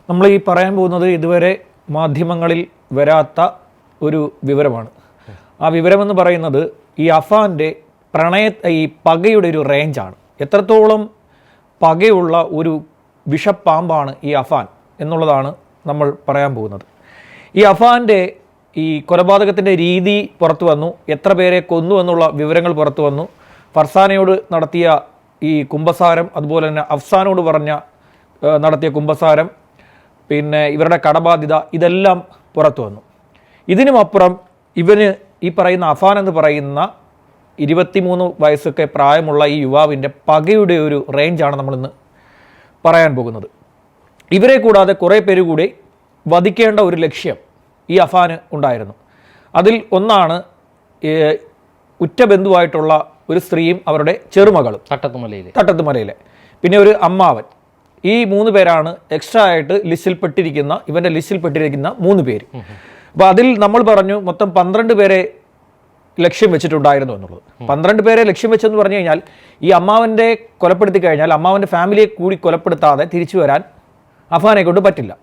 നമ്മൾ ഈ പറയാൻ പോകുന്നത് ഇതുവരെ മാധ്യമങ്ങളിൽ വരാത്ത ഒരു വിവരമാണ്. ആ വിവരമെന്ന് പറയുന്നത് ഈ അഫാൻ്റെ ഈ പകയുടെ ഒരു റേഞ്ചാണ്. എത്രത്തോളം പകയുള്ള ഒരു വിഷപ്പാമ്പാണ് ഈ അഫാൻ എന്നുള്ളതാണ് നമ്മൾ പറയാൻ പോകുന്നത്. ഈ അഫാൻ്റെ ഈ കൊലപാതകത്തിൻ്റെ രീതി പുറത്തു വന്നു, എത്ര പേരെ കൊന്നു എന്നുള്ള വിവരങ്ങൾ പുറത്തു വന്നു, ഫർസാനയോട് നടത്തിയ ഈ കുമ്പസാരം, അതുപോലെ തന്നെ അഫ്സാനോട് നടത്തിയ കുമ്പസാരം, പിന്നെ ഇവരുടെ കടബാധ്യത, ഇതെല്ലാം പുറത്തു വന്നു. ഇതിനുമപ്പുറം ഇവന് ഈ പറയുന്ന അഫാൻ എന്ന് പറയുന്ന 23 വയസ്സൊക്കെ പ്രായമുള്ള ഈ യുവാവിൻ്റെ പകയുടെ ഒരു റേഞ്ചാണ് നമ്മളിന്ന് പറയാൻ പോകുന്നത്. ഇവരെ കൂടാതെ കുറേ പേര് കൂടി വധിക്കേണ്ട ഒരു ലക്ഷ്യം ഈ അഫാന് ഉണ്ടായിരുന്നു. അതിൽ ഒന്നാണ് ഉറ്റ ബന്ധുവായിട്ടുള്ള ഒരു സ്ത്രീയും അവരുടെ ചെറുമകളും തട്ടത്തുമലയിലെ, പിന്നെ ഒരു അമ്മാവൻ. ഈ 3 പേരാണ് എക്സ്ട്രാ ആയിട്ട് ഇവൻ്റെ ലിസ്റ്റിൽപ്പെട്ടിരിക്കുന്ന 3 പേര്. അപ്പോൾ അതിൽ നമ്മൾ പറഞ്ഞു മൊത്തം 12 പേരെ ലക്ഷ്യം വെച്ചിട്ടുണ്ടായിരുന്നു എന്നുള്ളത്. 12 പേരെ ലക്ഷ്യം വെച്ചെന്ന് പറഞ്ഞു കഴിഞ്ഞാൽ ഈ അമ്മാവൻ്റെ കൊലപ്പെടുത്തി കഴിഞ്ഞാൽ അമ്മാവൻ്റെ ഫാമിലിയെ കൂടി കൊലപ്പെടുത്താതെ തിരിച്ചു വരാൻ അഫാനെ കൊണ്ട് പറ്റില്ല.